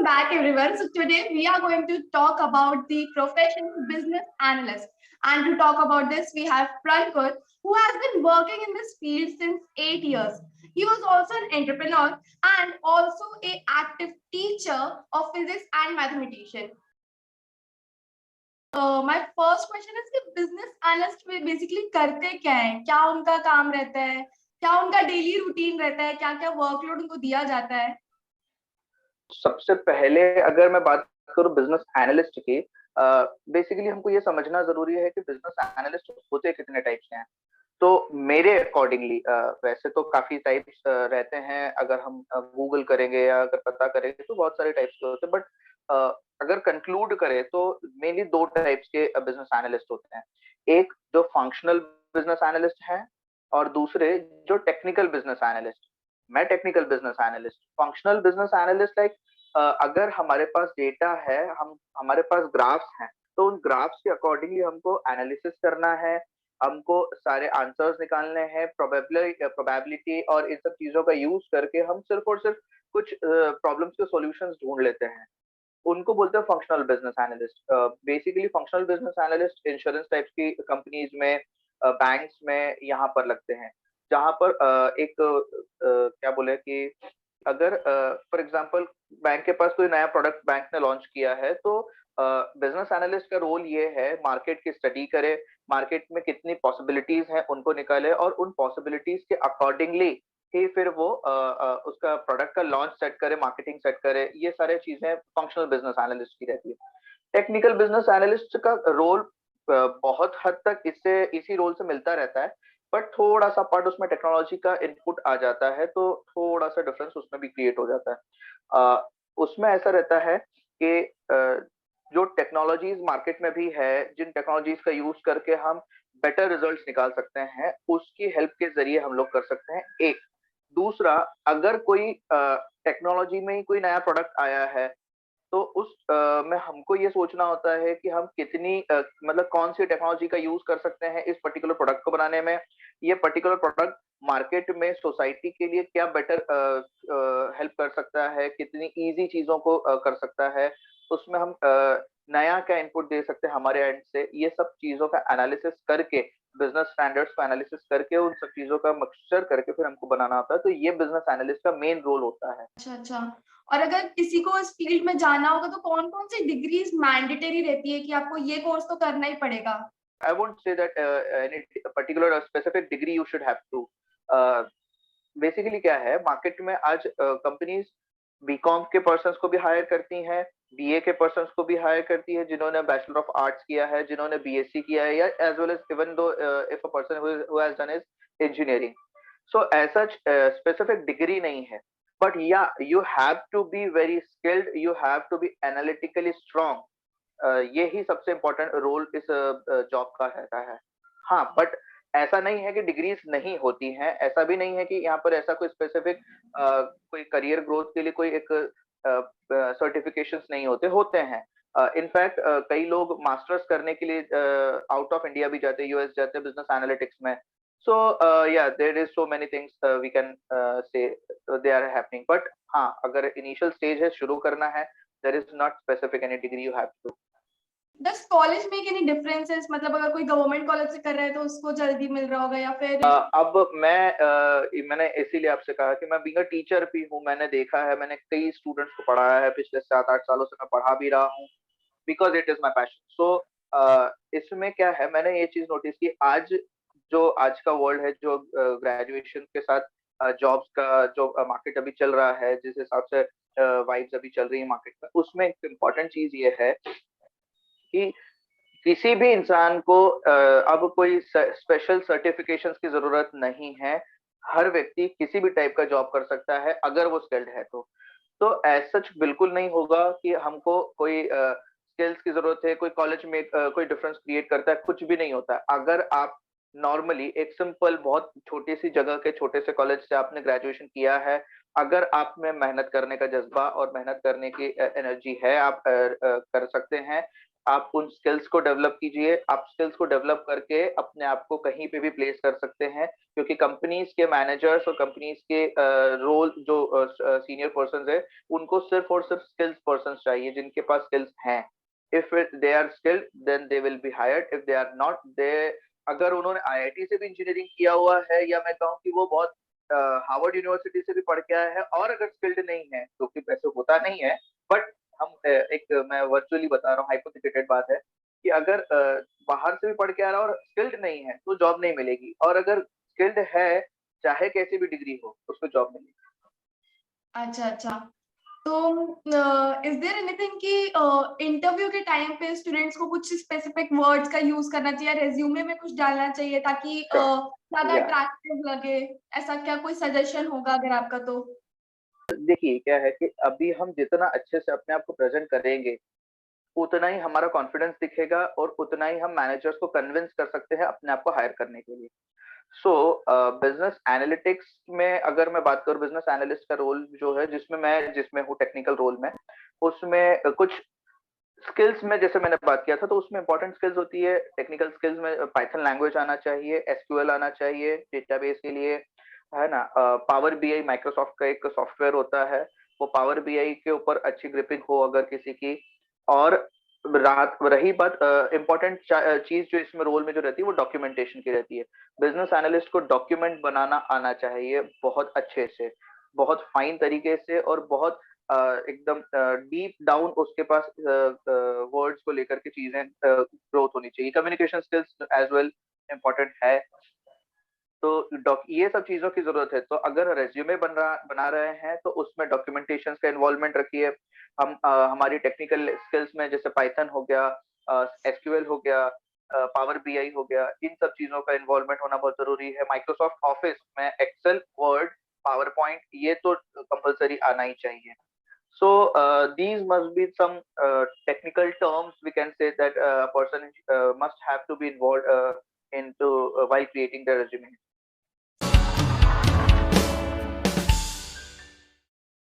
Welcome back, everyone. So today we are going to talk about the profession of business analyst. And to talk about this, we have Prankur, who has been working in this field since 8 years. He was also an entrepreneur and also a active teacher of physics and mathematician. My first question is कि business analyst में basically करते क्या है, क्या उनका काम रहता है, क्या उनका डेली रूटीन रहता है, क्या क्या वर्कलोड उनको दिया जाता है? सबसे पहले अगर मैं बात करूँ बिजनेस एनालिस्ट की, बेसिकली हमको ये समझना जरूरी है कि बिजनेस एनालिस्ट होते कितने टाइप्स के हैं। तो मेरे अकॉर्डिंगली वैसे तो काफी टाइप्स रहते हैं। अगर हम गूगल करेंगे या अगर पता करेंगे तो बहुत सारे टाइप्स के होते हैं, बट अगर कंक्लूड करें तो मेनली दो टाइप्स के बिजनेस एनालिस्ट होते हैं। एक जो फंक्शनल बिजनेस एनालिस्ट है और दूसरे जो टेक्निकल बिजनेस एनालिस्ट। मैं technical business analyst. Functional business analyst like अगर हमारे पास डेटा है, हम हमारे पास ग्राफ्स हैं, तो उन ग्राफ्स के अकॉर्डिंगली हमको एनालिसिस करना है, हमको सारे आंसर्स निकालने हैं, प्रोबेबिलिटी और इन सब चीजों का यूज करके हम सिर्फ और सिर्फ कुछ प्रॉब्लम्स के सॉल्यूशंस ढूंढ लेते हैं। उनको बोलते हैं functional business analyst. Basically functional business analyst insurance types की कंपनीज में, बैंक्स में यहाँ पर लगते हैं, जहाँ पर एक क्या बोले कि अगर फॉर एग्जांपल बैंक के पास कोई नया प्रोडक्ट बैंक ने लॉन्च किया है, तो बिजनेस एनालिस्ट का रोल ये है मार्केट की स्टडी करे, मार्केट में कितनी पॉसिबिलिटीज हैं उनको निकाले और उन पॉसिबिलिटीज के अकॉर्डिंगली ही फिर वो उसका प्रोडक्ट का लॉन्च सेट करे, मार्केटिंग सेट करे। ये सारे चीजें फंक्शनल बिजनेस एनालिस्ट की रहती है। टेक्निकल बिजनेस एनालिस्ट का रोल बहुत हद तक इससे इसी रोल से मिलता रहता है, बट थोड़ा सा पार्ट उसमें टेक्नोलॉजी का इनपुट आ जाता है, तो थोड़ा सा डिफरेंस उसमें भी क्रिएट हो जाता है। उसमें ऐसा रहता है कि जो टेक्नोलॉजीज मार्केट में भी है, जिन टेक्नोलॉजीज का यूज करके हम बेटर रिजल्ट्स निकाल सकते हैं, उसकी हेल्प के जरिए हम लोग कर सकते हैं। एक दूसरा, अगर कोई टेक्नोलॉजी में ही कोई नया प्रोडक्ट आया है, तो उस में हमको ये सोचना होता है कि हम कितनी मतलब कौन सी टेक्नोलॉजी का यूज कर सकते हैं इस पर्टिकुलर प्रोडक्ट को बनाने में। ये पर्टिकुलर प्रोडक्ट मार्केट में सोसाइटी के लिए क्या बेटर हेल्प कर सकता है, कितनी इजी चीजों को कर सकता है, उसमें हम नया क्या इनपुट दे सकते हैं हमारे एंड से। ये सब चीजों का एनालिसिस करके, बिजनेस स्टैंडर्ड्स को एनालिसिस करके, उन सब चीजों का मिक्सचर करके फिर हमको बनाना होता है। तो ये बिजनेस एनालिस्ट का मेन रोल होता है। अच्छा अच्छा। और अगर किसी को इस फील्ड में जाना होगा तो कौन कौन सी डिग्रीज मैंडेटरी रहती है कि आपको ये कोर्स तो करना ही पड़ेगा? I won't say that any particular or specific degree you should have to. Basically क्या है, मार्केट में आज कंपनीज बीकॉम के पर्सन्स को भी हायर करती हैं, बीए के पर्सन्स को भी हायर करती है, जिन्होंने बैचलर ऑफ आर्ट्स किया है, जिन्होंने बीएससी किया है, या as well as even though if a person who has done his engineering. So as such specific degree नहीं है, but yeah you have to be very skilled, you have to be analytically strong. ये ही सबसे important role इस job का रहता है। हाँ, बट ऐसा नहीं है कि डिग्रीज नहीं होती हैं, ऐसा भी नहीं है कि यहाँ पर ऐसा कोई स्पेसिफिक कोई करियर ग्रोथ के लिए कोई एक सर्टिफिकेशंस नहीं होते, होते हैं। इनफैक्ट कई लोग मास्टर्स करने के लिए आउट ऑफ इंडिया भी जाते हैं, यूएस जाते हैं बिजनेस एनालिटिक्स में। So yeah there is so many things we can say they are happening, but हाँ, अगर इनिशियल स्टेज है, शुरू करना है, there is not specific any degree you have to. Does college make any differences? मतलब अगर कोई गवर्नमेंट कॉलेज से कर रहा है तो उसको जल्दी मिल रहा होगा, या फिर अब मैंने इसीलिए आपसे कहा कि मैं बीइंग अ टीचर भी हूँ, मैंने देखा है, मैंने कई स्टूडेंट्स को पढ़ाया है, पिछले 7-8 सालों से मैं पढ़ा भी रहा हूँ, because it is my passion. So इसमें क्या है, मैंने ये चीज नोटिस की, आज का वर्ल्ड है, जो ग्रेजुएशन के साथ जॉब्स का जो मार्केट अभी चल रहा है, जिस हिसाब से वाइब्स अभी चल रही है मार्केट में, उसमें एक इम्पॉर्टेंट चीज ये है कि किसी भी इंसान को अब कोई स्पेशल सर्टिफिकेशंस की जरूरत नहीं है। हर व्यक्ति किसी भी टाइप का जॉब कर सकता है अगर वो स्किल्ड है तो एज सच बिल्कुल नहीं होगा कि हमको कोई स्किल्स की जरूरत है, कोई कॉलेज में कोई डिफरेंस क्रिएट करता है, कुछ भी नहीं होता। अगर आप नॉर्मली एक सिंपल बहुत छोटी सी जगह के छोटे से कॉलेज से आपने ग्रेजुएशन किया है, अगर आप में मेहनत करने का जज्बा और मेहनत करने की एनर्जी है, आप कर सकते हैं। आप उन स्किल्स को डेवलप कीजिए। आप स्किल्स को डेवलप करके अपने आप को कहीं पे भी प्लेस कर सकते हैं, क्योंकि कंपनीज के मैनेजर्स और कंपनीज के रोल जो सीनियर पर्सन है, उनको सिर्फ और सिर्फ स्किल्स पर्सन चाहिए जिनके पास स्किल्स हैं। If they are skilled then they will be hired, if they are not, they अगर उन्होंने आईआईटी से भी इंजीनियरिंग किया हुआ है, या मैं कहूँ कि वो बहुत हार्वर्ड यूनिवर्सिटी से भी पढ़ के आया है, और अगर स्किल्ड नहीं है, जो कि वैसे होता नहीं है, बट हम एक मैं वर्चुअली बता रहा हूँ, हाइपोथेटिकल बात है कि अगर बाहर से भी पढ़ के आ रहा है और स्किल्ड नहीं है तो जॉब नहीं मिलेगी, और अगर स्किल्ड है चाहे कैसी भी डिग्री हो उसको जॉब मिलेगी। अच्छा अच्छा। तो इज देयर एनीथिंग कि इंटरव्यू के टाइम पे स्टूडेंट्स को कुछ स्पेसिफिक वर्ड्स का यूज करना चाहिए, रेज्यूमे में कुछ डालना चाहिए ताकि ज्यादा या अट्रैक्टिव लगे? ऐसा क्या कोई सजेशन होगा अगर आपका तो? देखिए क्या है कि अभी हम जितना अच्छे से अपने आप को प्रेजेंट करेंगे, उतना ही हमारा कॉन्फिडेंस दिखेगा और उतना ही हम मैनेजर्स को कन्विंस कर सकते हैं अपने आप को हायर करने के लिए। सो बिजनेस एनालिटिक्स में अगर मैं बात करूं, बिजनेस एनालिस्ट का रोल जो है, जिसमें हूँ टेक्निकल रोल में, उसमें कुछ स्किल्स में जैसे मैंने बात किया था, तो उसमें इंपॉर्टेंट स्किल्स होती है। टेक्निकल स्किल्स में पाइथन लैंग्वेज आना चाहिए, एसक्यूएल आना चाहिए डेटाबेस के लिए, है ना। पावर बीआई माइक्रोसॉफ्ट का एक सॉफ्टवेयर होता है, वो पावर बीआई के ऊपर अच्छी ग्रिपिंग हो अगर किसी की। और रात रही बात इंपॉर्टेंट चीज जो इसमें रोल में जो रहती है, वो डॉक्यूमेंटेशन की रहती है। बिजनेस एनालिस्ट को डॉक्यूमेंट बनाना आना चाहिए बहुत अच्छे से, बहुत फाइन तरीके से, और बहुत एकदम डीप डाउन उसके पास वर्ड्स को लेकर के चीजें ग्रोथ होनी चाहिए। Communication skills as well important है। तो ये सब चीजों की जरूरत है। तो अगर रेज्यूमे बना रहे हैं तो उसमें डॉक्यूमेंटेशन का इन्वॉल्वमेंट रखिए। हम हमारी टेक्निकल स्किल्स में जैसे पाइथन हो गया, एसक्यूएल हो गया, पावर बीआई हो गया, इन सब चीजों का इन्वॉल्वमेंट होना बहुत जरूरी है। माइक्रोसॉफ्ट ऑफिस में एक्सेल, वर्ड, पावर पॉइंट, ये तो कंपलसरी आना ही चाहिए। So these must be some technical terms we can say that a person must have to be involved into while creating their resume.